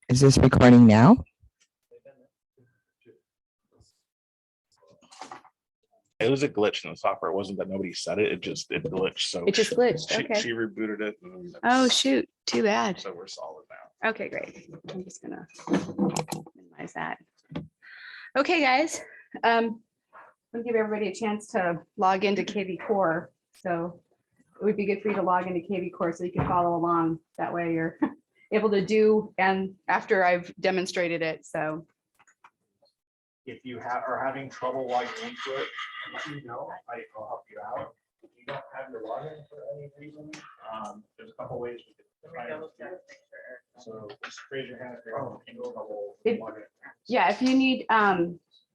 Is this recording now? It was a glitch in the software. It wasn't that nobody said it. It glitched. So It just glitched. Okay. She rebooted it. And Oh, shoot. Too bad. So we're solid now. Okay, great. I'm just gonna minimize that. Okay, guys. I'll give everybody a chance to log into kvCore. So it would be good for you to log into kvCore so you can follow along. That way you're able to do, and after I've demonstrated it. So If you are having trouble logging into it, let me know. I'll help you out. If you don't have your login for any reason, there's a couple ways we can try it. So just raise your hand if you're having trouble logging. yeah, if you need,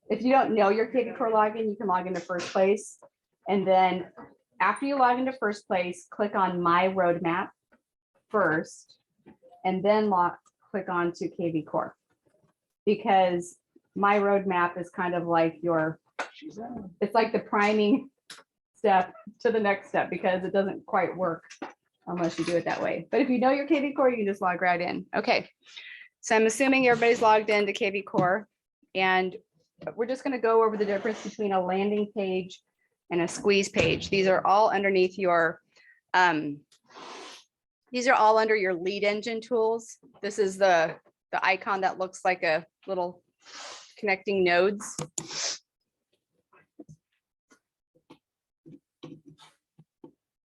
if you don't know your kvCore login, you can log into first place. And then after you log into first place, click on My Roadmap first, and then click on to kvCore. Because My Roadmap is kind of like it's like the priming step to the next step, because it doesn't quite work unless you do it that way. But if you know your kvCore, you can just log right in. Okay, so I'm assuming everybody's logged into kvCore, and we're just going to go over the difference between a landing page and a squeeze page. These are all underneath your, these are all under your lead engine tools. This is the icon that looks like a little connecting nodes.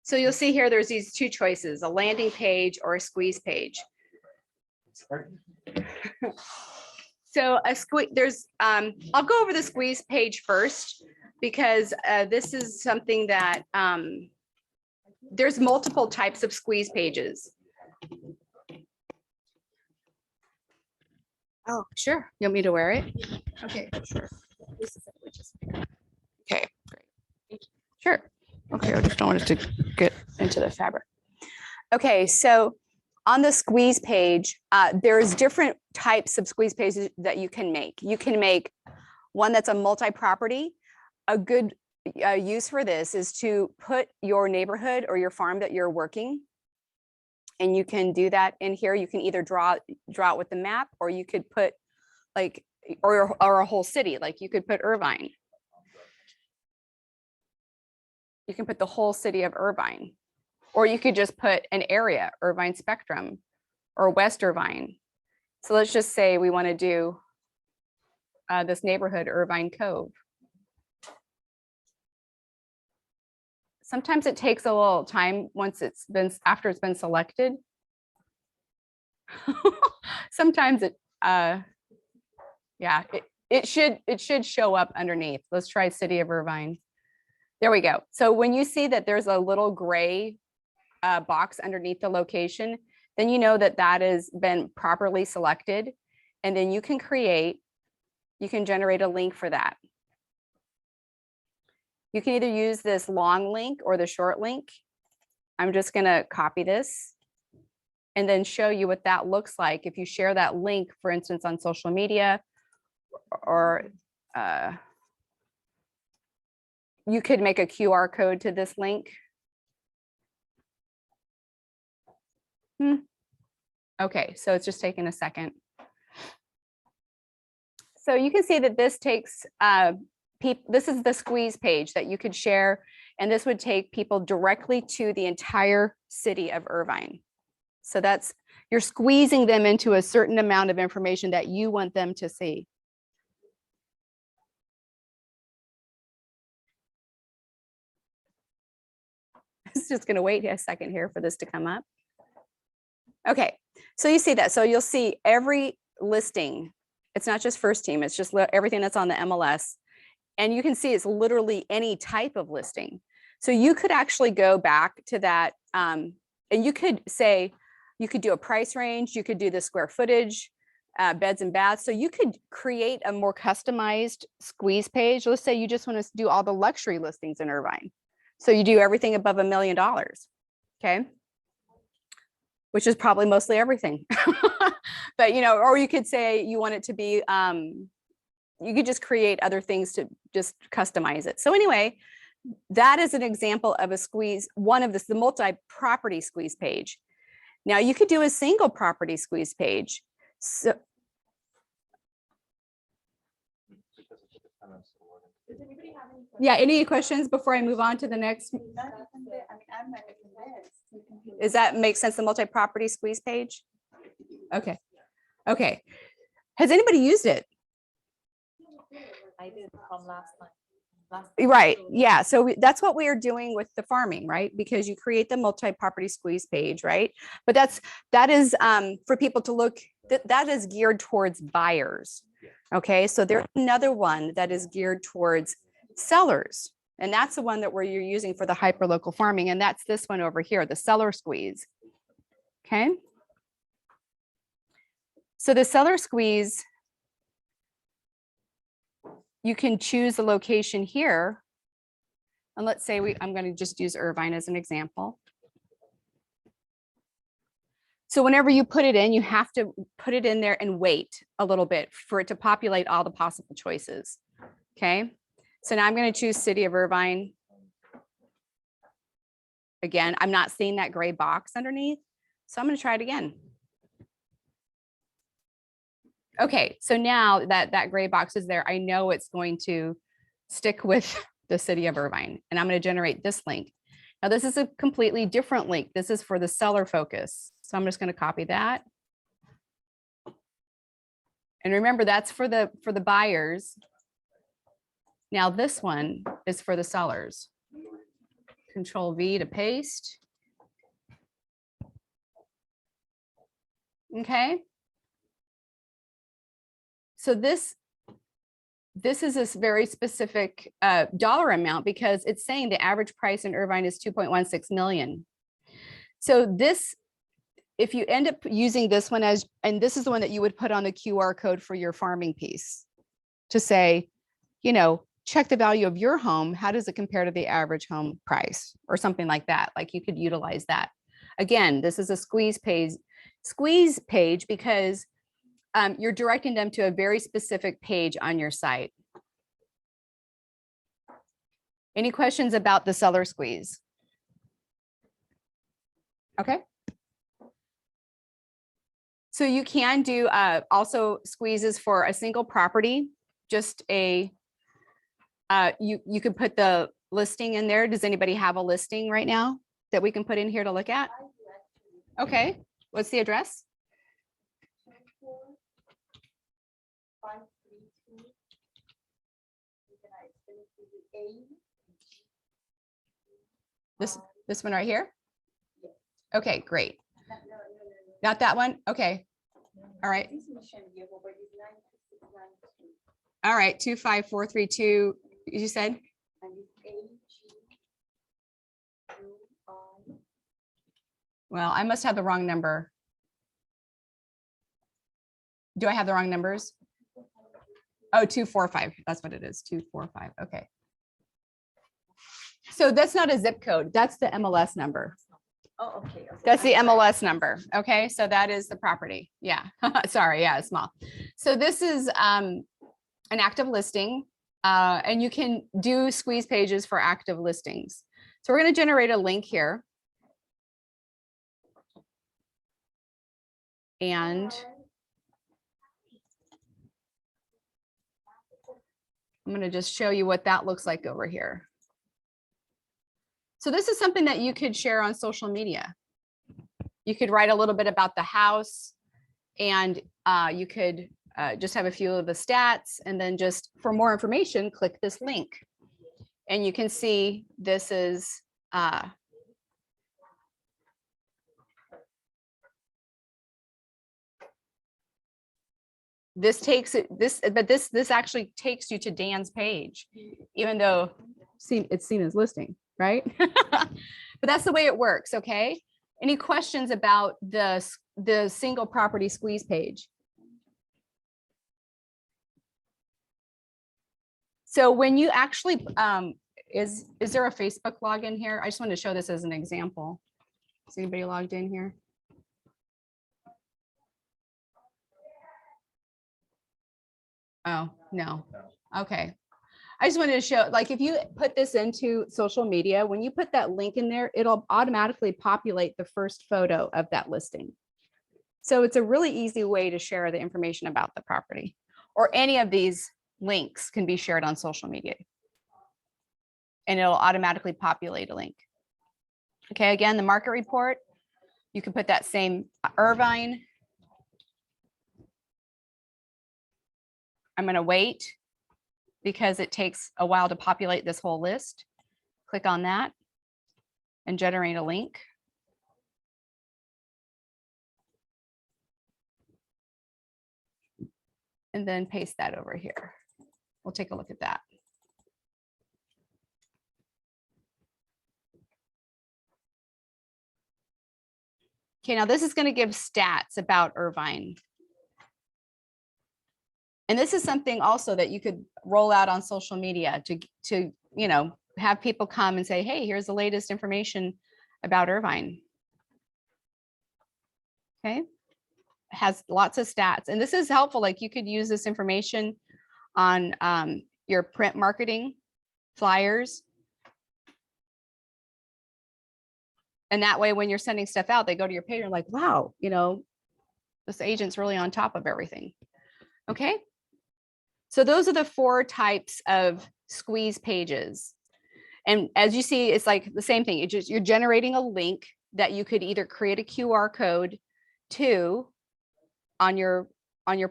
So you'll see here, there's these two choices, a landing page or a squeeze page. So a squeeze, I'll go over the squeeze page first, because this is something that there's multiple types of squeeze pages. Oh, sure. You want me to wear it? Okay, sure. Okay, great. Sure. Okay, I just don't want it to get into the fabric. Okay, so on the squeeze page, there's different types of squeeze pages that you can make. You can make one that's a multi-property. A good use for this is to put your neighborhood or your farm that you're working, and you can do that in here. You can either draw it with the map, or you could put like, or a whole city, like you could put Irvine. You can put the whole city of Irvine, or you could just put an area, Irvine Spectrum or West Irvine. So let's just say we want to do this neighborhood, Irvine Cove. Sometimes it takes a little time after it's been selected. Sometimes it should show up underneath. Let's try City of Irvine. There we go. So when you see that there's a little gray box underneath the location, then you know that that has been properly selected. And then you can generate a link for that. You can either use this long link or the short link. I'm just going to copy this and then show you what that looks like if you share that link, for instance, on social media, or you could make a QR code to this link. Okay, so it's just taking a second. So you can see that this takes, this is the squeeze page that you could share, and this would take people directly to the entire city of Irvine. So you're squeezing them into a certain amount of information that you want them to see. It's just going to wait a second here for this to come up. Okay, so you see that. So you'll see every listing. It's not just First Team, it's just everything that's on the MLS. And you can see it's literally any type of listing. So you could actually go back to that, and you could say, you could do a price range, you could do the square footage, beds and baths. So you could create a more customized squeeze page. Let's say you just want to do all the luxury listings in Irvine. So you do everything above $1 million, okay? Which is probably mostly everything. But, or you could say you want it to be, you could just create other things to just customize it. So anyway, that is an example of a squeeze, the multi-property squeeze page. Now you could do a single property squeeze page. So, yeah, any questions before I move on to the next? Does that make sense, the multi-property squeeze page? Okay, okay. Has anybody used it? I did from last night. Right, yeah, so that's what we are doing with the farming, right? Because you create the multi-property squeeze page, right? But that is for people to look, that is geared towards buyers. Okay, so there's another one that is geared towards sellers. And that's the one that you're using for the hyperlocal farming. And that's this one over here, the seller squeeze. Okay. So the seller squeeze, you can choose the location here. And let's say I'm going to just use Irvine as an example. So whenever you put it in, you have to put it in there and wait a little bit for it to populate all the possible choices. Okay. So now I'm going to choose City of Irvine. Again, I'm not seeing that gray box underneath. So I'm going to try it again. Okay, so now that gray box is there, I know it's going to stick with the City of Irvine, and I'm going to generate this link. Now this is a completely different link. This is for the seller focus. So I'm just going to copy that. And remember, that's for the buyers. Now this one is for the sellers. Control V to paste. Okay. So this is this very specific dollar amount because it's saying the average price in Irvine is 2.16 million. So this, if you end up using this one as, and this is the one that you would put on the QR code for your farming piece to say, you know, check the value of your home. How does it compare to the average home price or something like that? Like you could utilize that. Again, this is a squeeze page because you're directing them to a very specific page on your site. Any questions about the seller squeeze? Okay. So you can do also squeezes for a single property, just a, you could put the listing in there. Does anybody have a listing right now that we can put in here to look at? Okay, what's the address? This one right here? Okay, great. Not that one? Okay. All right. All right, 25432, you said? Well, I must have the wrong number. Do I have the wrong numbers? Oh, 245. That's what it is. 245. Okay. So that's not a zip code. That's the MLS number. Oh, okay. That's the MLS number. Okay. So that is the property. Yeah. Sorry. Yeah. It's small. So this is an active listing and you can do squeeze pages for active listings. So we're going to generate a link here. And I'm going to just show you what that looks like over here. So this is something that you could share on social media. You could write a little bit about the house and you could just have a few of the stats and then just for more information, click this link. And you can see this is this takes it, this actually takes you to Dan's page, even though it's seen as listing, right? But that's the way it works, okay? Any questions about the single property squeeze page? So when you actually, is there a Facebook login here? I just wanted to show this as an example. Is anybody logged in here? Oh, no. Okay. I just wanted to show, like, if you put this into social media, when you put that link in there, it'll automatically populate the first photo of that listing. So it's a really easy way to share the information about the property, or any of these links can be shared on social media. And it'll automatically populate a link. Okay, again, the market report, you can put that same Irvine. I'm going to wait because it takes a while to populate this whole list. Click on that and generate a link. And then paste that over here. We'll take a look at that. Okay, now this is going to give stats about Irvine. And this is something also that you could roll out on social media to you know, have people come and say, hey, here's the latest information about Irvine. Okay, has lots of stats. And this is helpful. Like you could use this information on your print marketing flyers. And that way, when you're sending stuff out, they go to your page and like, wow, you know, this agent's really on top of everything. Okay. So those are the 4 types of squeeze pages. And as you see, it's like the same thing. You're generating a link that you could either create a QR code to on your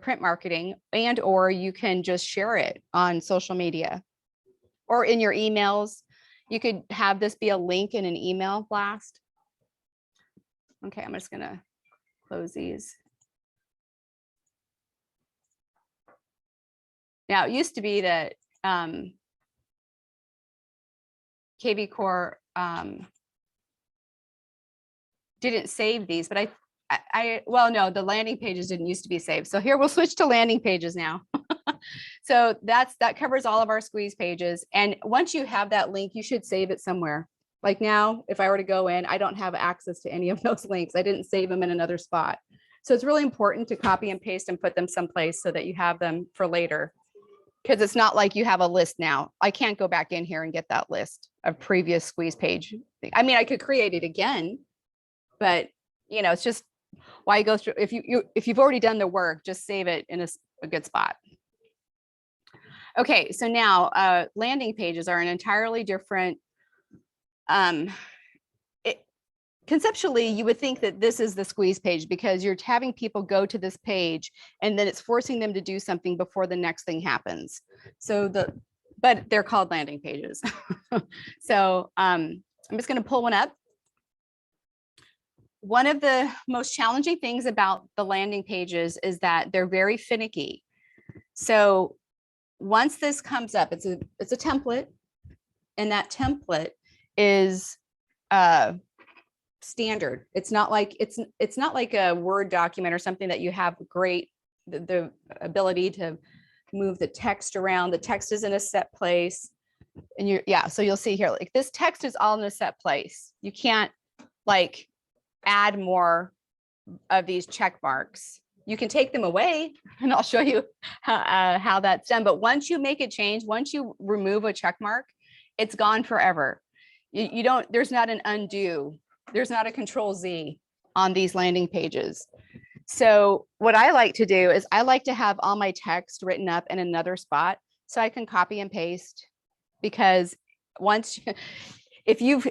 print marketing, and or you can just share it on social media or in your emails. You could have this be a link in an email blast. Okay, I'm just gonna close these. Now, it used to be that kvCore didn't save these, but well, no, the landing pages didn't used to be saved. So here we'll switch to landing pages now. So that covers all of our squeeze pages. And once you have that link, you should save it somewhere. Like now, if I were to go in, I don't have access to any of those links. I didn't save them in another spot. So it's really important to copy and paste and put them someplace so that you have them for later. Because it's not like you have a list now. I can't go back in here and get that list of previous squeeze page. I mean, I could create it again, but you know, it's just why you go through. If you've already done the work, just save it in a good spot. Okay, so now landing pages are an entirely different. Conceptually, you would think that this is the squeeze page because you're having people go to this page and then it's forcing them to do something before the next thing happens. So but they're called landing pages. So I'm just going to pull one up. One of the most challenging things about the landing pages is that they're very finicky. So once this comes up, it's a template, and that template is standard. It's not like a Word document or something that you have the ability to move the text around. The text is in a set place, and so you'll see here, like this text is all in a set place. You can't like add more of these check marks. You can take them away, and I'll show you how that's done. But once you make a change, once you remove a check mark, it's gone forever. You don't. There's not an undo. There's not a Control Z on these landing pages. So what I like to do is I like to have all my text written up in another spot so I can copy and paste, because if you've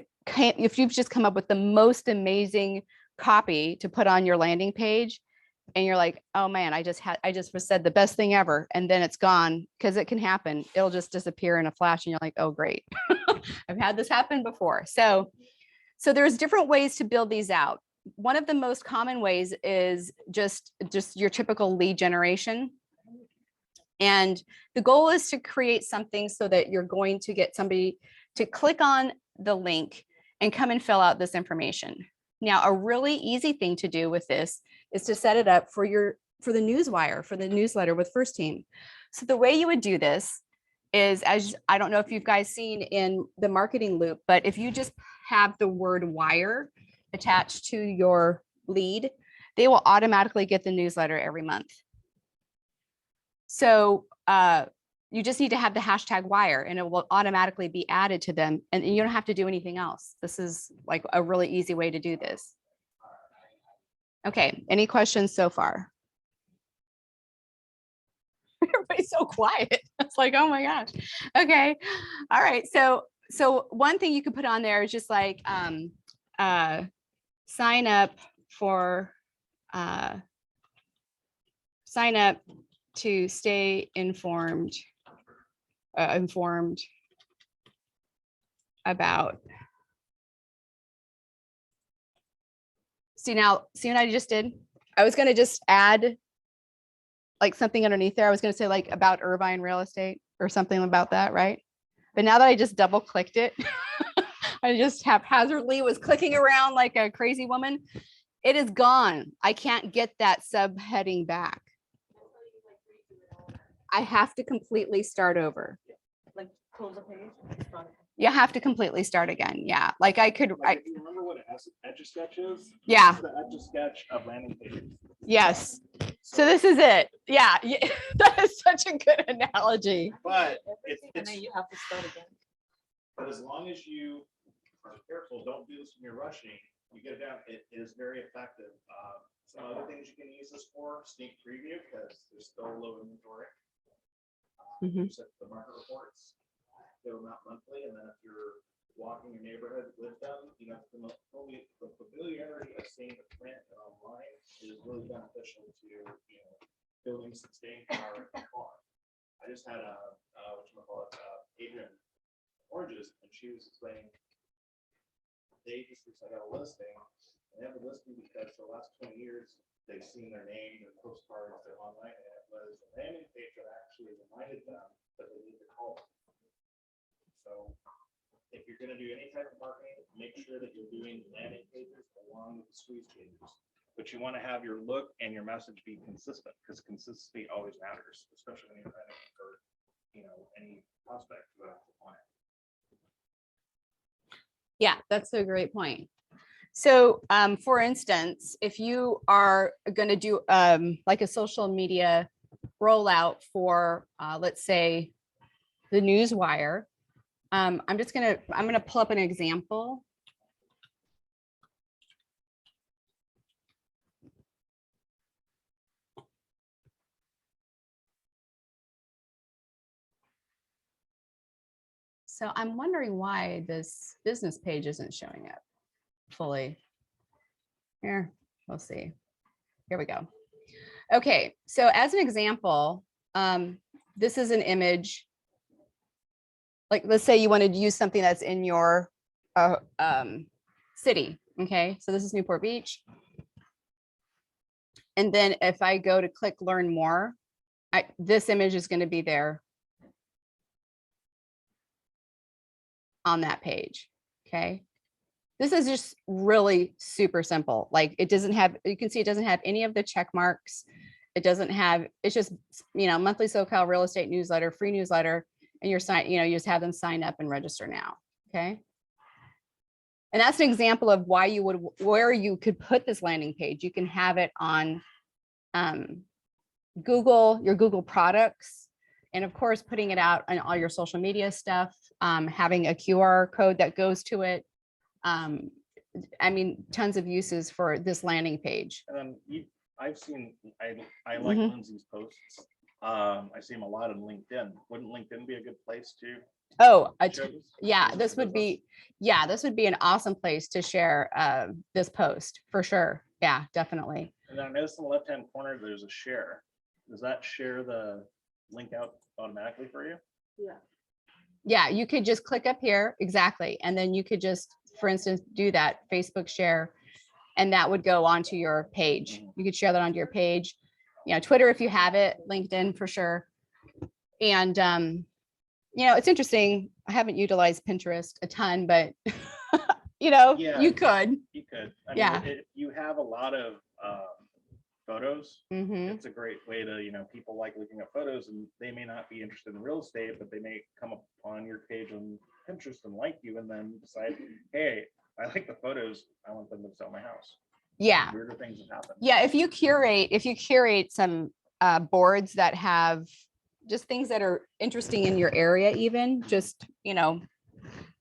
just come up with the most amazing copy to put on your landing page and you're like, oh man, I just said the best thing ever, and then it's gone, because it can happen. It'll just disappear in a flash and you're like, oh great. I've had this happen before. So there's different ways to build these out. One of the most common ways is just your typical lead generation. And the goal is to create something so that you're going to get somebody to click on the link and come and fill out this information. Now, a really easy thing to do with this is to set it up for the newswire, for the newsletter with First Team. So the way you would do this is, I don't know if you've guys seen in the marketing loop, but if you just have the word wire attached to your lead, they will automatically get the newsletter every month. So you just need to have the hashtag wire and it will automatically be added to them, and you don't have to do anything else. This is like a really easy way to do this. Okay, any questions so far? Everybody's so quiet. It's like, oh my gosh. Okay. All right. So one thing you could put on there is just like sign up for sign up to stay informed about. See what I just did? I was going to just add like something underneath there. I was going to say like about Irvine real estate or something about that, right? But now that I just double clicked it, I just haphazardly was clicking around like a crazy woman. It is gone. I can't get that subheading back. I have to completely start over. Like close the page. Start. You have to completely start again. Yeah. Like I could, Like, if you remember what an Etch-a-Sketch is? Yeah. It's the Etch-a-Sketch of landing pages. Yes. So this is it. Yeah. That is such a good analogy. But Everything, and then you have to start again. But as long as you are careful, don't do this when you're rushing, you get it down, it is very effective. Some other things you can use this for, sneak preview, because there's still low inventory. Mhm. Set the market reports, give them out monthly, and then if you're walking your neighborhood with them, you know, the familiarity of seeing the print online is really beneficial to, you know, building some staying power in the car. I just had Adrian Oranges, and she was explaining they just recently got a listing, and they have a listing because for the last 20 years they've seen their name, their postcards, their online, and it was a landing page that actually reminded them that they need to call. So if you're going to do any type of marketing, make sure that you're doing landing pages along with the squeeze pages. But you want to have your look and your message be consistent, because consistency always matters, especially when you're trying to convert, you know, any prospect to a client. Yeah, that's a great point. So for instance, if you are going to do like a social media rollout for, let's say, the Newswire, I'm going to pull up an example. So I'm wondering why this business page isn't showing up fully. Here, we'll see. Here we go. Okay, so as an example, this is an image. Like, let's say you wanted to use something that's in your city. Okay, so this is Newport Beach. And then if I go to click learn more, this image is going to be there on that page. Okay. This is just really super simple. Like it doesn't have, you can see it doesn't have any of the check marks. It doesn't have, it's just, you know, monthly SoCal real estate newsletter, free newsletter, and you're sign, you know, you just have them sign up and register now. Okay. And that's an example of why you would, where you could put this landing page. You can have it on Google, your Google products, and of course, putting it out on all your social media stuff, having a QR code that goes to it. I mean, tons of uses for this landing page. I've seen, I like Lindsay's posts. I see them a lot on LinkedIn. Wouldn't LinkedIn be a good place to? Oh, yeah, this would be an awesome place to share this post for sure. Yeah, definitely. And I noticed in the left-hand corner, there's a share. Does that share the link out automatically for you? Yeah. Yeah, you could just click up here. Exactly. And then you could just, for instance, do that Facebook share, and that would go onto your page. You could share that onto your page. You know, Twitter, if you have it, LinkedIn for sure. And, you know, it's interesting. I haven't utilized Pinterest a ton, but, you know, Yeah, you could. You could. I mean, Yeah. if you have a lot of photos, Mhm. it's a great way to, you know, people like looking at photos, and they may not be interested in real estate, but they may come upon your page on Pinterest and like you, and then decide, hey, I like the photos, I want them to sell my house. Yeah. Weirder things have happened. Yeah, if you curate some boards that have just things that are interesting in your area, even just, you know,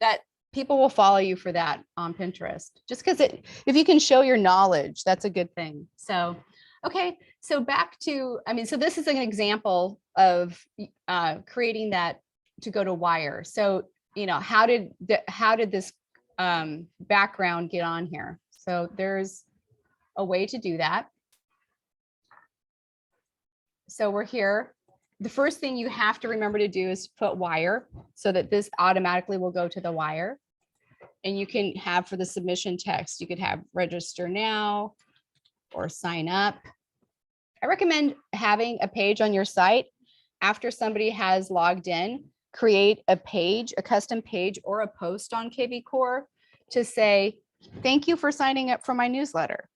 that people will follow you for that on Pinterest, just because if you can show your knowledge, that's a good thing. So, okay, so back to, I mean, so this is an example of creating that to go to Wire. So, you know, how did this background get on here? So there's a way to do that. So we're here. The first thing you have to remember to do is put Wire so that this automatically will go to the Wire. And you can have for the submission text, you could have register now or sign up. I recommend having a page on your site after somebody has logged in, create a page, a custom page or a post on kvCore to say, thank you for signing up for my newsletter.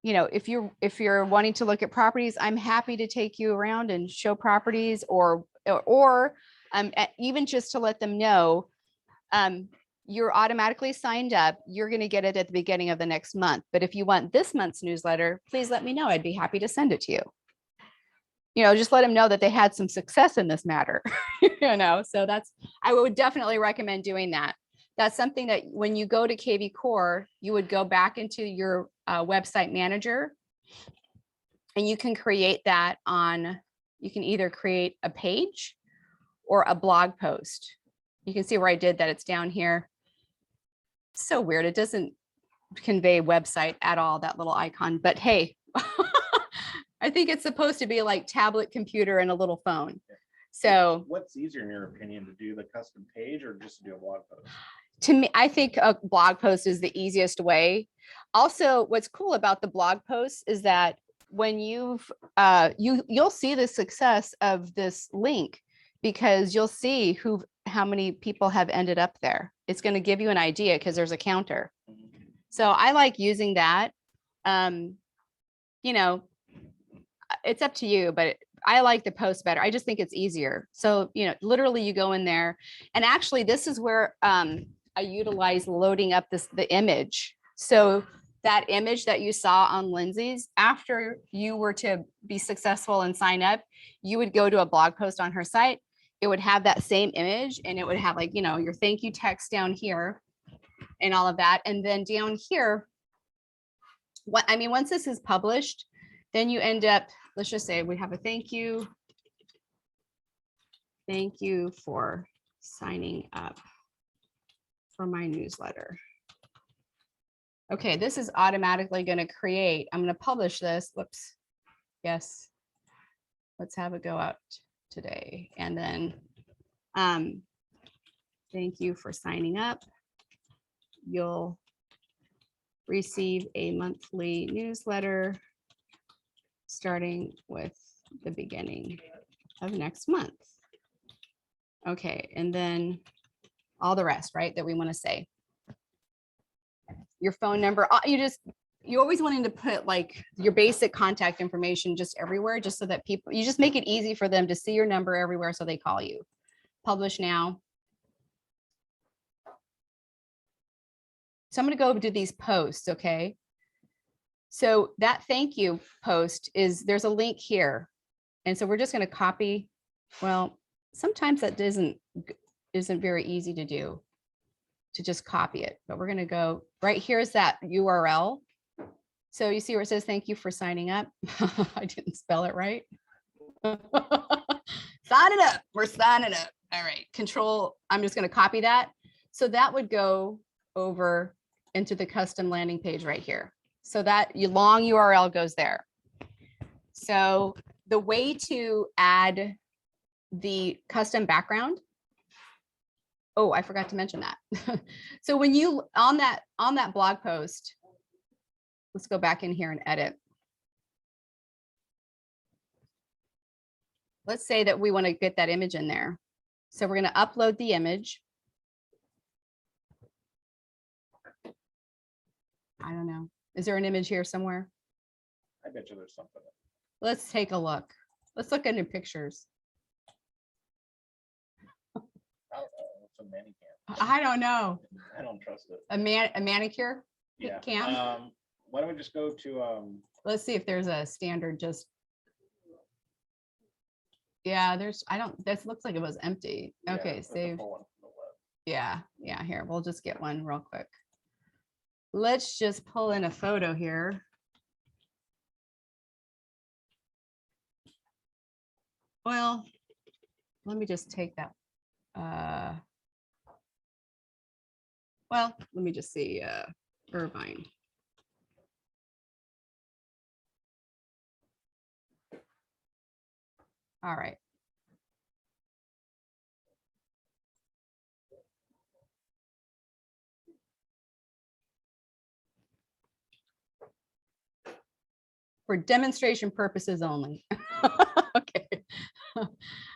You know, if you're wanting to look at properties, I'm happy to take you around and show properties or even just to let them know you're automatically signed up. You're going to get it at the beginning of the next month. But if you want this month's newsletter, please let me know. I'd be happy to send it to you. You know, just let them know that they had some success in this matter, you know, so I would definitely recommend doing that. That's something that when you go to kvCore, you would go back into your website manager and you can create that you can either create a page or a blog post. You can see where I did that. It's down here. It's so weird. It doesn't convey website at all, that little icon, but hey, I think it's supposed to be like tablet computer and a little phone. So what's easier in your opinion, to do the custom page or just to do a blog post? To me, I think a blog post is the easiest way. Also, what's cool about the blog post is that when you'll see the success of this link because you'll see how many people have ended up there. It's going to give you an idea because there's a counter. So I like using that. You know, it's up to you, but I like the post better. I just think it's easier. So, you know, literally you go in there and actually this is where I utilize loading up the image. So that image that you saw on Lindsay's, after you were to be successful and sign up, you would go to a blog post on her site. It would have that same image and it would have like, you know, your thank you text down here and all of that. And then down here, once this is published, then you end up, let's just say we have a thank you. Thank you for signing up for my newsletter. Okay, this is automatically going to create. I'm going to publish this. Whoops. Yes. Let's have it go out today. And then thank you for signing up. You'll receive a monthly newsletter starting with the beginning of next month. Okay, and then all the rest, right, that we want to say. Your phone number, you always wanting to put like your basic contact information just everywhere, just so that you just make it easy for them to see your number everywhere so they call you. Publish now. So I'm going to go do these posts, okay? So that thank you post there's a link here. And so we're just going to copy. Well, sometimes that isn't very easy to do, to just copy it, but we're going to go right here's that URL. So you see where it says, thank you for signing up. I didn't spell it right. Sign it up. We're signing up. All right. Control. I'm just going to copy that. So that would go over into the custom landing page right here. So that long URL goes there. So the way to add the custom background. Oh, I forgot to mention that. So when you on that blog post, let's go back in here and edit. Let's say that we want to get that image in there. So we're going to upload the image. I don't know. Is there an image here somewhere? I bet you there's something. Let's take a look. Let's look into pictures. It's a manicure. I don't know. I don't trust it. A manicure Yeah. cam? Why don't we just go to Let's see if there's a standard just. Yeah, this looks like it was empty. yeah, Okay, there's a save. full one from the web. Yeah, here, we'll just get one real quick. Let's just pull in a photo here. Well, let me just take that. Well, let me just see, Irvine. All right. For demonstration purposes only. Okay.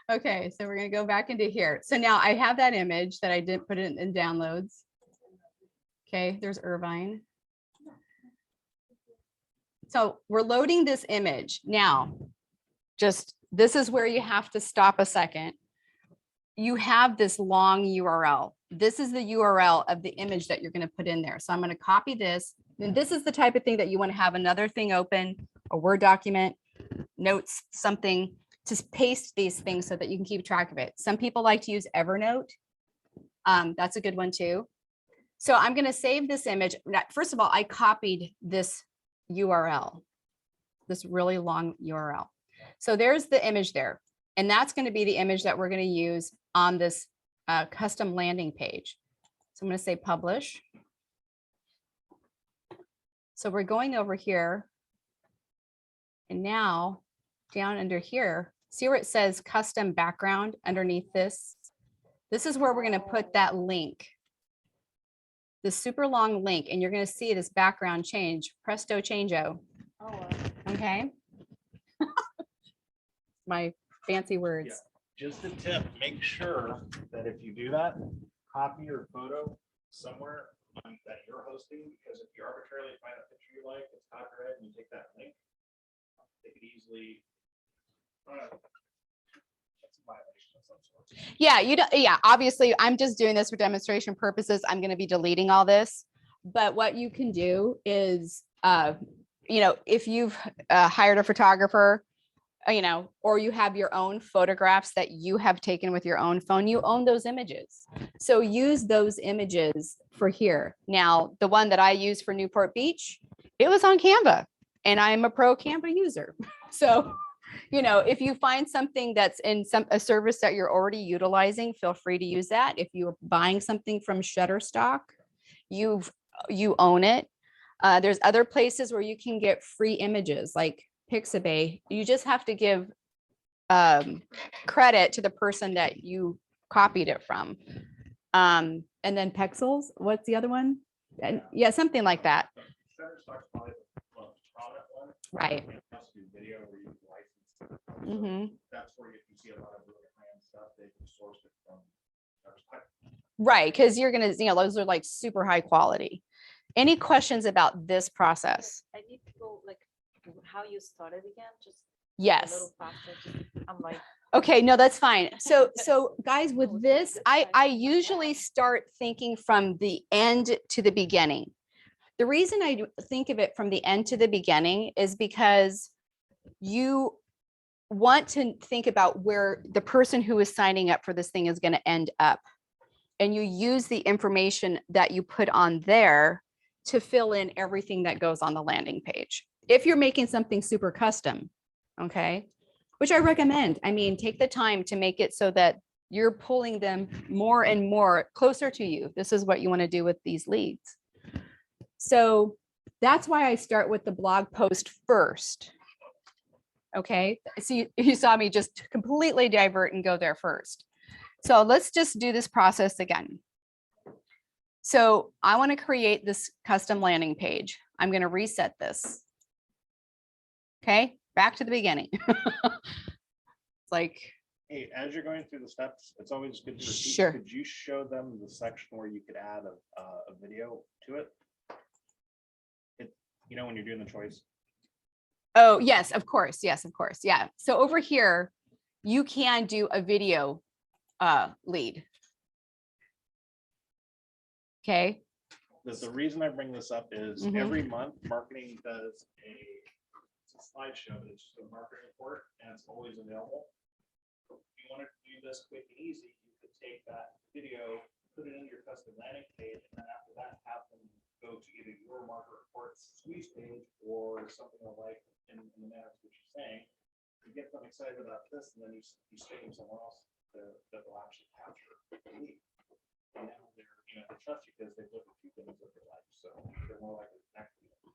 Okay, so we're gonna go back into here. So now I have that image that I didn't put it in downloads. Okay, there's Irvine. So we're loading this image. Now, just this is where you have to stop a second. You have this long URL. This is the URL of the image that you're going to put in there. So I'm going to copy this. And this is the type of thing that you want to have another thing open, a Word document, notes, something to paste these things so that you can keep track of it. Some people like to use Evernote. That's a good one too. So I'm going to save this image. Now, first of all, I copied this URL, this really long URL. So there's the image there. And that's going to be the image that we're going to use on this custom landing page. So I'm going to say publish. So we're going over here. And now down under here, see where it says custom background underneath this? This is where we're going to put that link, the super long link, and you're going to see this background change, presto changeo. Oh, wow. Okay. My fancy words. Yeah. Just a tip, make sure that if you do that, copy your photo somewhere that you're hosting, because if you arbitrarily find a picture you like, it's copyright, and you take that link, they could easily. That's a violation of some sort. Yeah, you don't, yeah, obviously I'm just doing this for demonstration purposes. I'm going to be deleting all this. But what you can do is, you know, if you've hired a photographer, you know, or you have your own photographs that you have taken with your own phone, you own those images. So use those images for here. Now, the one that I use for Newport Beach, it was on Canva, and I'm a pro Canva user. So, you know, if you find something that's in a service that you're already utilizing, feel free to use that. If you're buying something from Shutterstock, you own it. There's other places where you can get free images like Pixabay. You just have to give credit to the person that you copied it from. And then Pexels, what's the other one? And yeah, something like that. Shutterstock's probably the most prominent one. Right. It has to do video where you can license. Mhm. That's where you can see a lot of really high-end stuff. They can source it from Shutterstock. Right, because you're gonna, you know, those are like super high quality. Any questions about this process? I need to go like how you started again, just a Yes. little faster. I'm like, Okay, no, that's fine. So guys, with this, I usually start thinking from the end to the beginning. The reason I think of it from the end to the beginning is because you want to think about where the person who is signing up for this thing is going to end up. And you use the information that you put on there to fill in everything that goes on the landing page. If you're making something super custom, okay, which I recommend. I mean, take the time to make it so that you're pulling them more and more closer to you. This is what you want to do with these leads. So that's why I start with the blog post first. Okay, so you saw me just completely divert and go there first. So let's just do this process again. So I want to create this custom landing page. I'm going to reset this. Okay, back to the beginning. It's like, Hey, as you're going through the steps, it's always good to repeat. Sure. Could you show them the section where you could add a video to it? You know, when you're doing the choice. oh, yes, of course. Yes, of course. Yeah. So over here, you can do a video lead. Okay. The reason I bring this up is Mhm. every month marketing does it's a slideshow, but it's just a marketing report and it's always available. If you want to do this quick and easy, you could take that video, put it in your custom landing page, and then after that, have them go to either your market reports squeeze page or something like in the manner of what you're saying. You get them excited about this, and then you stick them somewhere else that will actually capture the lead. And now they're, they trust you because they've looked at 2 things of your life, so they're more likely to connect with you.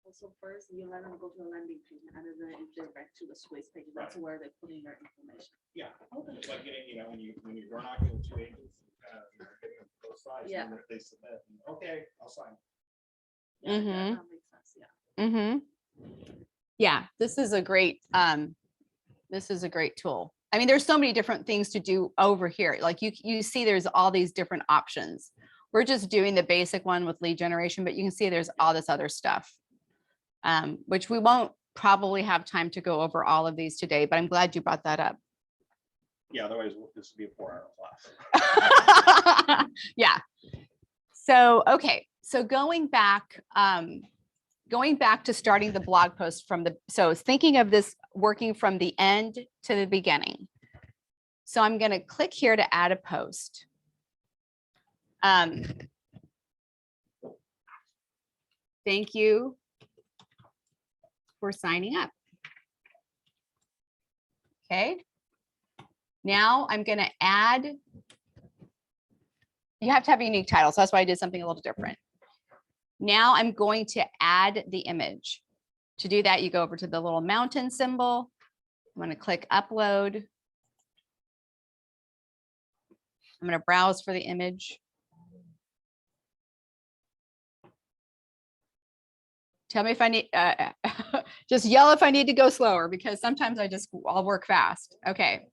Also, first you let them go to the landing page, and then if they're back to the squeeze page, that's where they're putting their information. Yeah, it's like getting, when you're door knocking with 2 agents, you're getting them both sides, Yeah. and if they submit, okay, I'll sign. Yeah, Mhm. that makes sense, yeah. Yeah, this is a great tool. I mean, there's so many different things to do over here. Like you see there's all these different options. We're just doing the basic one with lead generation, but you can see there's all this other stuff, which we won't probably have time to go over all of these today, but I'm glad you brought that up. Yeah, otherwise this would be a 4-hour class. Yeah. So, okay. So going back to starting the blog post so thinking of this working from the end to the beginning. So I'm going to click here to add a post. Thank you for signing up. Okay. Now I'm going to add, you have to have a unique title. So that's why I did something a little different. Now I'm going to add the image. To do that, you go over to the little mountain symbol. I'm going to click upload. I'm going to browse for the image. Tell me if I need, just yell if I need to go slower, because sometimes I'll work fast. Okay.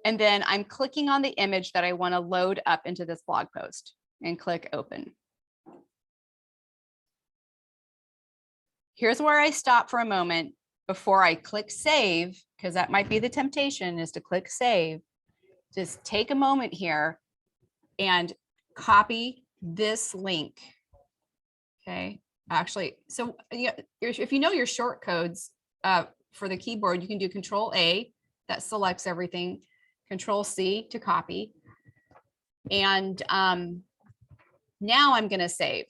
And then I'm clicking on the image that I want to load up into this blog post and click open. Here's where I stop for a moment before I click save, because that might be the temptation, is to click save. Just take a moment here and copy this link. Okay. Actually, so yeah, if you know your short codes for the keyboard, you can do Control-A, that selects everything, Control-C to copy. And now I'm going to save,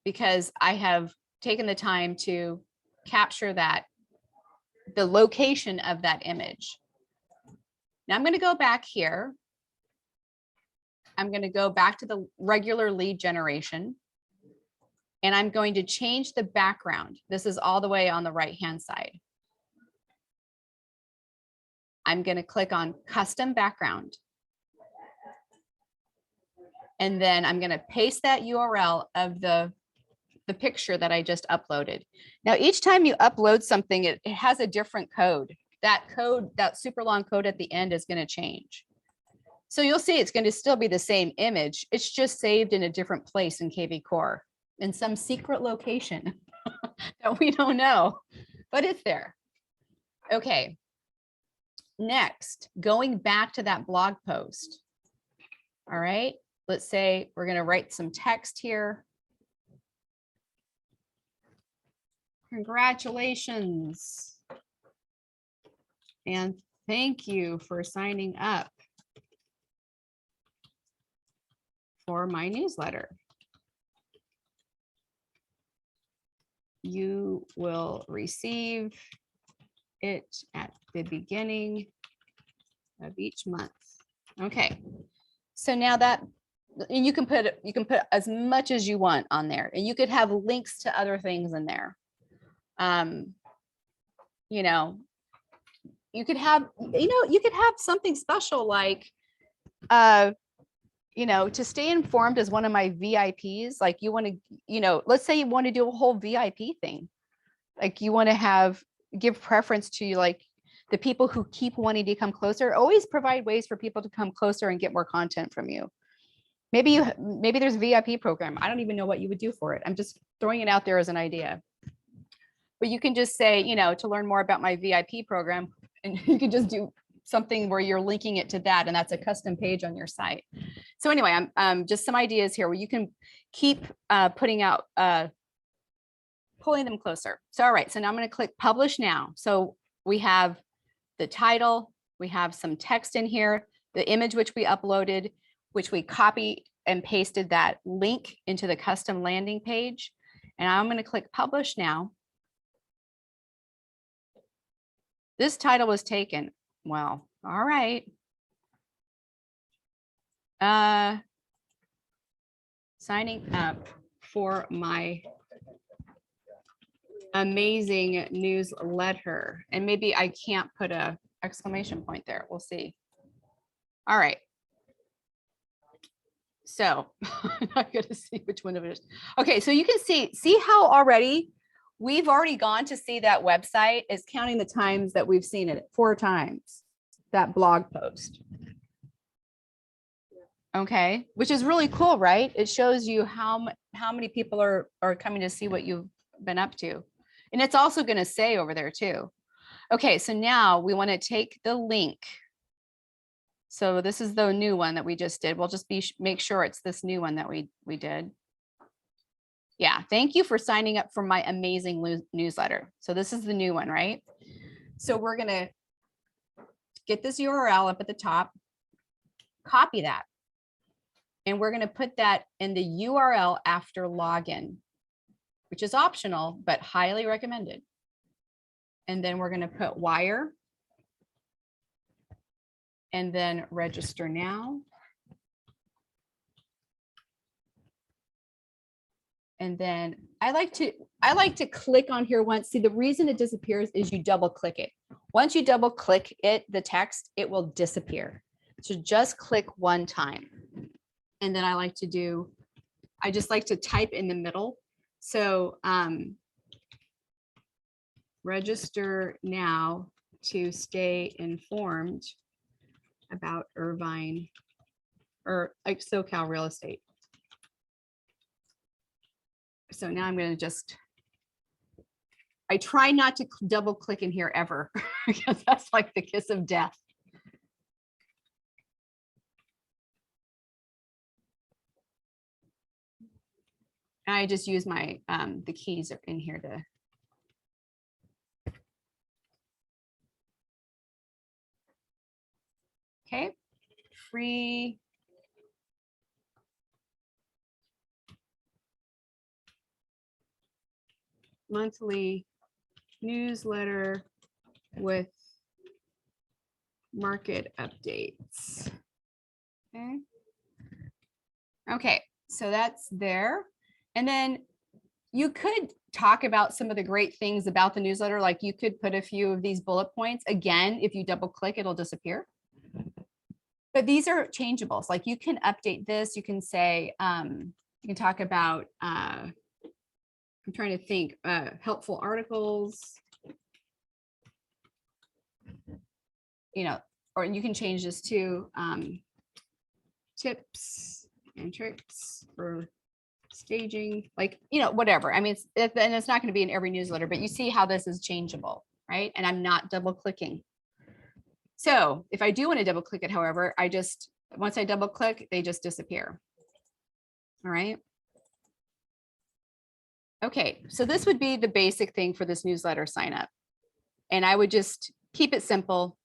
because I have taken the time to capture the location of that image. Now I'm going to go back here. I'm going to go back to the regular lead generation. And I'm going to change the background. This is all the way on the right-hand side. I'm going to click on custom background. And then I'm going to paste that URL of the picture that I just uploaded. Now, each time you upload something, it has a different code. That code, that super long code at the end, is going to change. So you'll see it's going to still be the same image. It's just saved in a different place in kvCore, in some secret location that we don't know, but it's there. Okay. Next, going back to that blog post. All right. Let's say we're going to write some text here. Congratulations. And thank you for signing up for my newsletter. You will receive it at the beginning of each month. Okay. So now that, and you can put as much as you want on there, and you could have links to other things in there. You know, you could have something special like, you know, to stay informed as one of my VIPs, like you want to, let's say you want to do a whole VIP thing. Like you want to give preference to like the people who keep wanting to come closer. Always provide ways for people to come closer and get more content from you. Maybe there's a VIP program. I don't even know what you would do for it. I'm just throwing it out there as an idea. But you can just say, to learn more about my VIP program, and you can just do something where you're linking it to that, and that's a custom page on your site. So anyway, I'm just some ideas here where you can keep putting out, pulling them closer. So, all right, so now I'm going to click publish now. So we have the title, we have some text in here, the image which we uploaded. which we copied and pasted that link into the custom landing page. And I'm going to click publish now. This title was taken. Well, all right. Signing up for my amazing newsletter. And maybe I can't put a exclamation point there. We'll see. All right. So I'm not going to see which one of it is. Okay, so you can see how already we've already gone to see that website. Is counting the times that we've seen it 4 times, that blog post. Okay, which is really cool, right? It shows you how many people are coming to see what you've been up to. And it's also going to say over there too. Okay, so now we want to take the link. So this is the new one that we just did. We'll just make sure it's this new one that we did. Yeah, thank you for signing up for my amazing newsletter. So this is the new one, right? So we're going to get this URL up at the top, copy that. And we're going to put that in the URL after login, which is optional, but highly recommended. And then we're going to put wire. And then register now. And then I like to click on here once. See, the reason it disappears is you double click it. Once you double click it, the text, it will disappear. So just click one time. And then I just like to type in the middle. So register now to stay informed about Irvine or like SoCal real estate. So now I'm going to I try not to double click in here ever because that's like the kiss of death. And I just use my, the keys in here to. Okay, free. Monthly newsletter with market updates. Okay. Okay, so that's there. And then you could talk about some of the great things about the newsletter. Like you could put a few of these bullet points. Again, if you double click, it'll disappear. But these are changeables. Like you can update this. You can say, you can talk about, I'm trying to think, helpful articles, you know, or you can change this to tips and tricks for staging, like, you know, whatever. I mean, and it's not going to be in every newsletter, but you see how this is changeable, right? And I'm not double clicking. So if I do want to double click it, however, once I double click, they just disappear. All right. Okay, so this would be the basic thing for this newsletter sign up. And I would just keep it simple.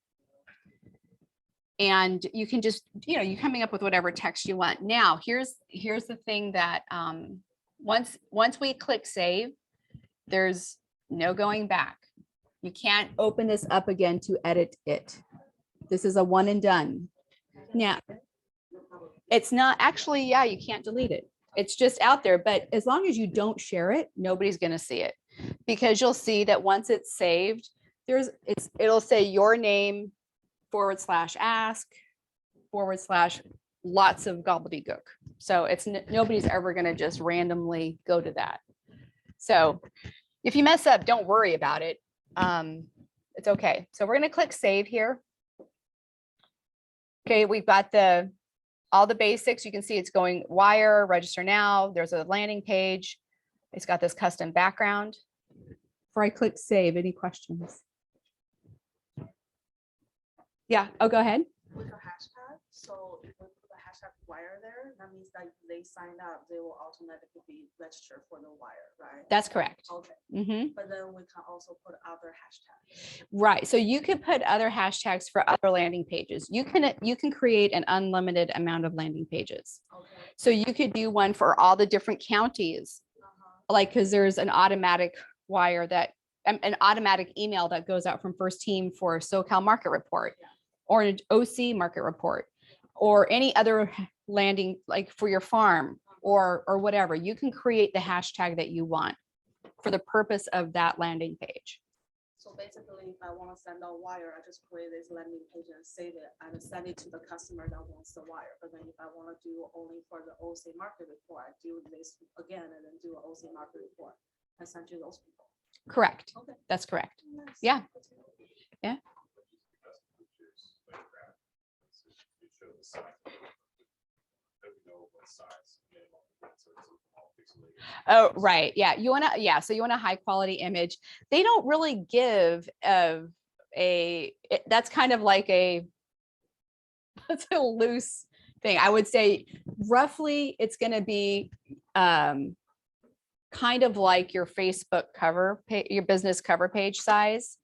And you can just, you know, you're coming up with whatever text you want. Now, here's the thing that once we click save, there's no going back. You can't open this up again to edit it. This is a one and done. Now, it's not actually, yeah, you can't delete it. It's just out there, but as long as you don't share it, nobody's going to see it, because you'll see that once it's saved, it'll say your name /ask / lots of gobbledygook. So it's nobody's ever going to just randomly go to that. So if you mess up, don't worry about it. It's okay. So we're going to click save here. Okay, we've got all the basics. You can see it's going wire, register now. There's a landing page. It's got this custom background. Before I click save, any questions? Yeah, oh, go ahead. With a hashtag, so if we put a hashtag wire there, that means that if they sign up, they will automatically be registered for the wire, right? That's correct. Okay, Mhm. but then we can also put other hashtags. Right. So you could put other hashtags for other landing pages. You can create an unlimited amount of landing pages. Okay. So you could do one for all the different counties, like, because there's an automatic wire that an automatic email that goes out from First Team for SoCal Market Report or an OC Market Report or any other landing, like for your farm or whatever. You can create the hashtag that you want for the purpose of that landing page. So basically, if I want to send a wire, I just create this landing page and save it and send it to the customer that wants the wire. But then if I want to do only for the OC Market Report, I do this again and then do an OC Market Report and send to those people. Correct. Okay. That's correct. Nice. Yeah. Yeah. Oh, right. Yeah. You want to, yeah. So you want a high quality image. They don't really give that's kind of like that's a loose thing. I would say roughly it's going to be kind of like your Facebook cover page, your business cover page size,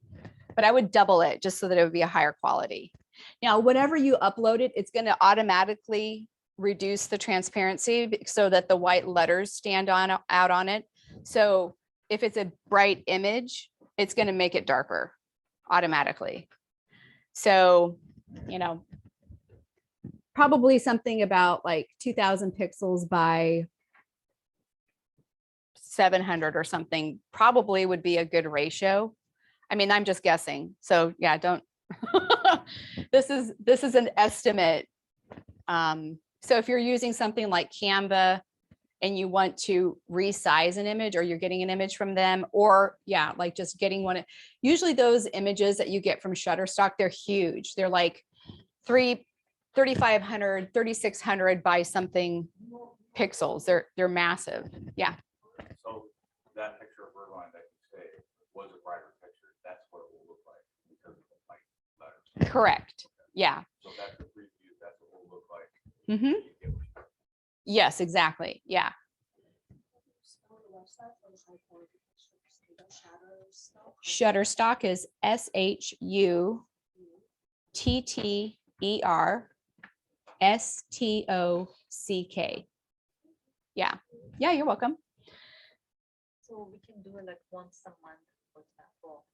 but I would double it just so that it would be a higher quality. Now, whenever you upload it, it's going to automatically reduce the transparency so that the white letters stand out on it. So if it's a bright image, it's going to make it darker automatically. So, probably something about like 2000 pixels by 700 or something probably would be a good ratio. I mean, I'm just guessing. So yeah, don't, this is an estimate. So if you're using something like Canva and you want to resize an image or you're getting an image from them, or yeah, like just getting one, usually those images that you get from Shutterstock, they're huge. They're like 3,500, 3,600 by something pixels. They're massive. Yeah. So that picture of Irvine that you say was a brighter picture, that's what it will look like because of the light letters. Correct. Yeah. So that's the preview, that's what it will look like. Mm-hmm. Yes, exactly. Yeah. Shutterstock is SHUTTERSTOCK. Yeah. Yeah, you're welcome. So we can do it like once a month, for example.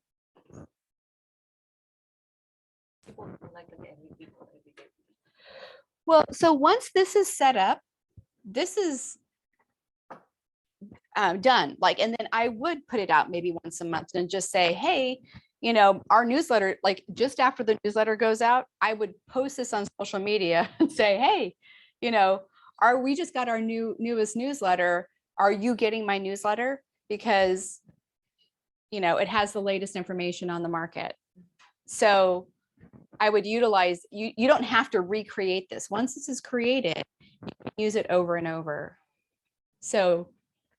People don't like every week or every day. Well, so once this is set up, this is done. Like, and then I would put it out maybe once a month and just say, hey, our newsletter, like just after the newsletter goes out, I would post this on social media and say, hey, we just got our newest newsletter. Are you getting my newsletter? Because, it has the latest information on the market. So I would utilize, you don't have to recreate this. Once this is created, you can use it over and over. So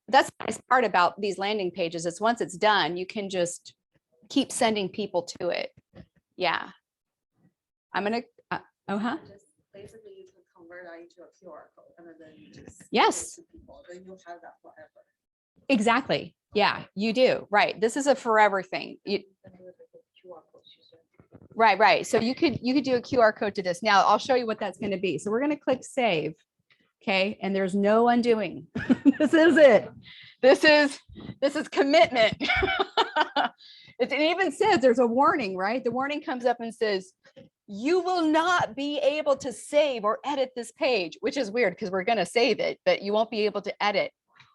that's the nice part about these landing pages is once it's done, you can just keep sending people to it. Yeah. I'm going to, Just basically you can convert that into a QR code and then you just yes, give it to people. Then you have that forever. exactly. Yeah, you do. Right. This is a forever thing. Right. So you could do a QR code to this. Now I'll show you what that's going to be. So we're going to click save. Okay. And there's no undoing. This is it. This is commitment. It even says there's a warning, right? The warning comes up and says, you will not be able to save or edit this page, which is weird because we're going to save it, but you won't be able to edit.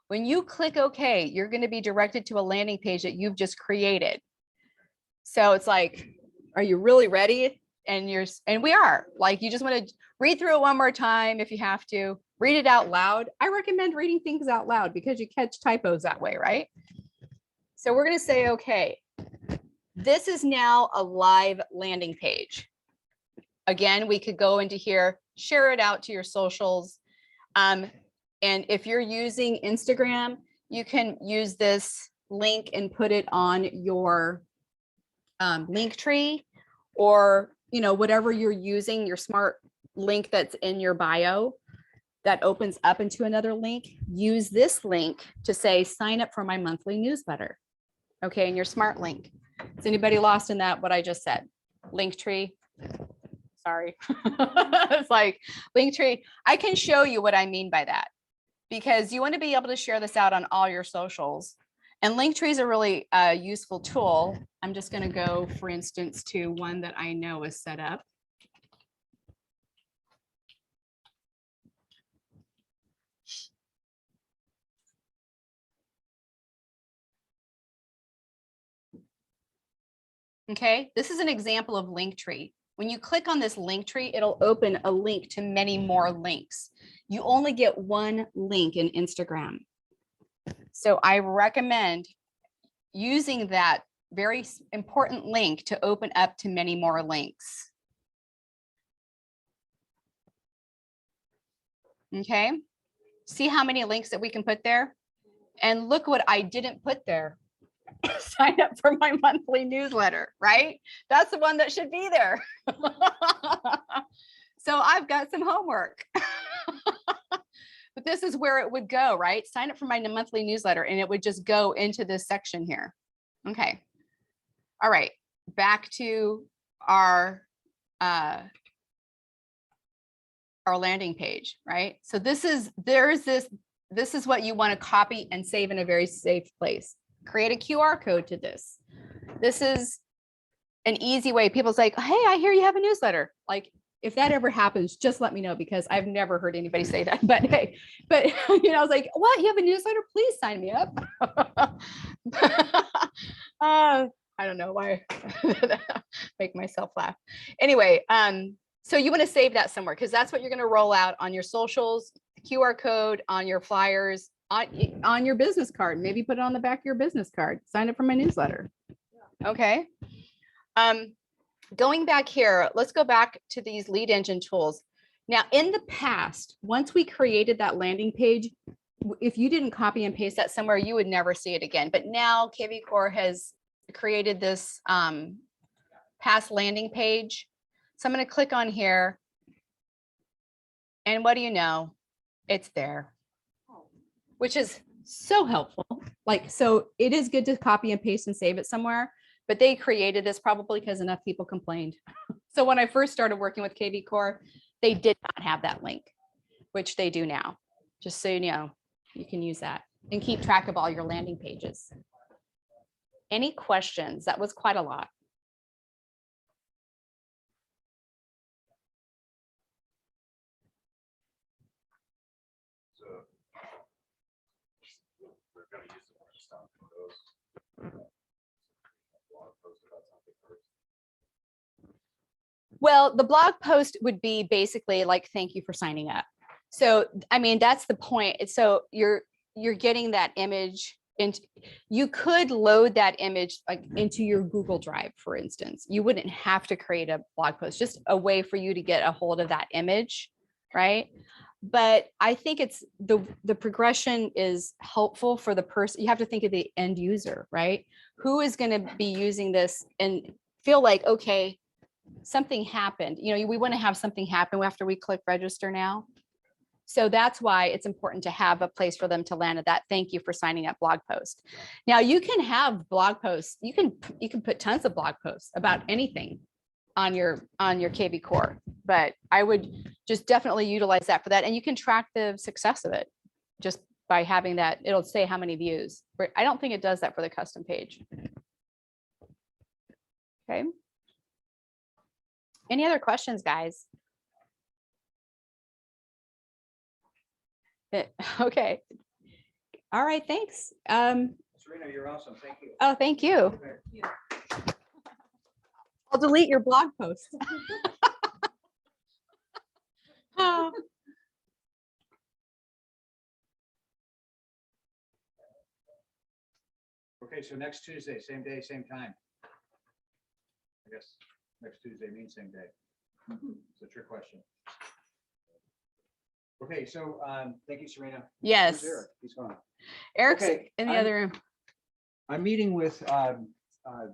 When you click OK, you're going to be directed to a landing page that you've just created. So it's like, are you really ready? And we are. Like, you just want to read through it one more time if you have to. Read it out loud. I recommend reading things out loud because you catch typos that way, right? So we're going to say, okay, this is now a live landing page. Again, we could go into here, share it out to your socials. And if you're using Instagram, you can use this link and put it on your link tree or, whatever you're using, your smart link that's in your bio that opens up into another link, use this link to say, sign up for my monthly newsletter. Okay, and your smart link. Is anybody lost in that, what I just said? Linktree. Sorry. It's like Linktree. I can show you what I mean by that because you want to be able to share this out on all your socials. And Linktree is a really useful tool. I'm just going to go, for instance, to one that I know is set up. Okay, this is an example of Linktree. When you click on this Linktree, it'll open a link to many more links. You only get one link in Instagram. So I recommend using that very important link to open up to many more links. Okay, see how many links that we can put there? And look what I didn't put there. Sign up for my monthly newsletter, right? That's the one that should be there. So I've got some homework. But this is where it would go, right? Sign up for my monthly newsletter and it would just go into this section here. Okay. All right. Back to our landing page, right? So this is what you want to copy and save in a very safe place. Create a QR code to this. This is an easy way. People's like, hey, I hear you have a newsletter. Like, if that ever happens, just let me know because I've never heard anybody say that. But hey, you know, I was like, what? You have a newsletter? Please sign me up. I don't know why. Make myself laugh. Anyway, so you want to save that somewhere because that's what you're going to roll out on your socials, QR code, on your flyers, on your business card. Maybe put it on the back of your business card. Sign up for my newsletter. Okay. Going back here, let's go back to these lead engine tools. Now, in the past, once we created that landing page, if you didn't copy and paste that somewhere, you would never see it again. But now kvCore has created this past landing page. So I'm going to click on here. And what do you know? It's there, which is so helpful. Like, so it is good to copy and paste and save it somewhere, but they created this probably because enough people complained. So when I first started working with kvCore, they did not have that link, which they do now. Just so you know, you can use that and keep track of all your landing pages. Any questions? That was quite a lot. So we're gonna use the more stock photos. Blog post about something first. Well, the blog post would be basically like, thank you for signing up. So, I mean, that's the point. So you're getting that image, and you could load that image like into your Google Drive, for instance. You wouldn't have to create a blog post, just a way for you to get a hold of that image, right? But I think it's the progression is helpful for the person. You have to think of the end user, right? Who is going to be using this and feel like, okay, something happened. You know, we want to have something happen after we click register now. So that's why it's important to have a place for them to land at that. Thank you for signing up blog post. Now you can have blog posts. You can put tons of blog posts about anything on your kvCore, but I would just definitely utilize that for that. And you can track the success of it just by having that. It'll say how many views. I don't think it does that for the custom page. Okay. Any other questions, guys? Okay. All right, thanks. Serena, you're awesome. Thank you. Oh, thank you. I'll delete your blog post. Oh. Okay, so next Tuesday, same day, same time. I guess next Tuesday means same day. So trick question. Okay, so thank you, Serena. Yes. Where's Eric? He's gone. Eric's Okay, in the other room. I'm meeting with the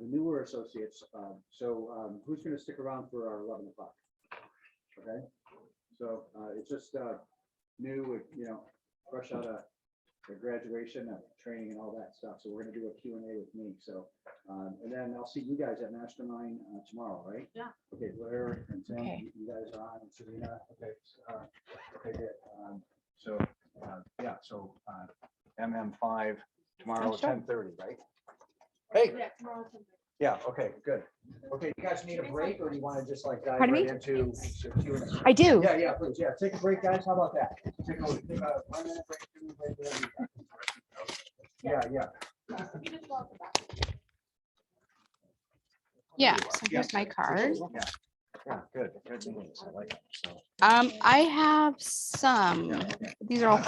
newer associates. So who's going to stick around for our 11 o'clock? Okay. So it's just new, you know, fresh out of the graduation, training and all that stuff. So we're gonna do a Q&A with me. So, and then I'll see you guys at Mastermind tomorrow, right? Yeah. Okay, Blair and Tim, Okay. you guys are on, and Serena. Okay. Okay, good. So, yeah, so MM5 tomorrow at sure. 10:30, right? Hey, Yeah, tomorrow. yeah, okay, good. Okay, you guys need a break or do you want to just like dive Pardon right me? into Q&A? I do. Yeah, yeah, please, yeah, take a break, guys, how about that? Take a 1 minute break, 2 minute break, whatever you got. Yeah, yeah. Yeah, so here's my card. Yeah, yeah, good. Good meetings, I like it, so. I have some, these are all,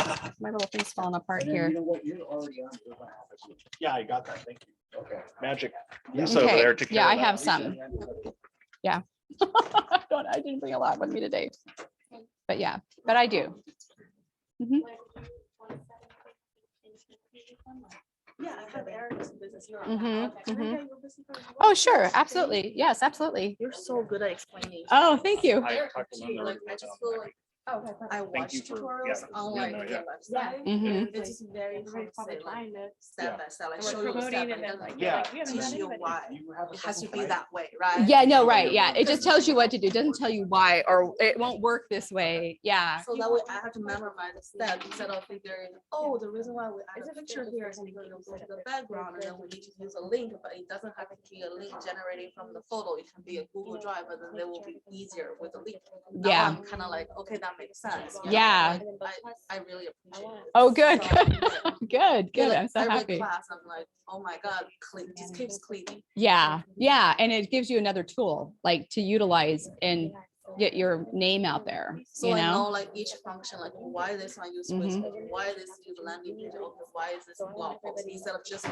my little thing's falling apart And then, you here. know what, you're already on the Irvine office. Yeah, I got that. Thank you. Okay. Magic. Yeah. Lisa over Okay, there took yeah, care I of that. have some. I didn't bring a lot with me today. But yeah, but I do. Yeah, I have Eric's business. You're Mhm, on. Can I mhm. get your business card as well? Oh, sure, absolutely. Yes, absolutely. You're so good at explaining. Oh, thank you. I talked to Linda. Like, I just feel like I watch you for- tutorials yeah, on yeah, like no, the yeah. website. Mhm. and It's just very hard to say like step by step, like show you step and then like Yeah. teach you why. You have a It has to second be tonight? that way, right? Yeah, no, right. Yeah, it just tells you what to do. It doesn't tell you why, or it won't work this way. Yeah. So that way I have to memorize the step instead of figuring, oh, the reason why we add a picture here is because it'll go to the background and then we need to use a link, but it doesn't have to be a link generated from the photo. It can be a Google Drive, but then they will be easier with a link. Now Yeah. I'm kind of like, okay, that makes sense. you know, Yeah. like, I really appreciate it. Oh, good, So, good, good, yeah, good. like, I'm so every happy. class, I'm like, oh my God, click, just keeps clicking. Yeah, yeah. And it gives you another tool like to utilize and get your name out there, So you I know know? like each function, like why this one use Mhm. Facebook, why this use landing page, or why is this blog post, instead of just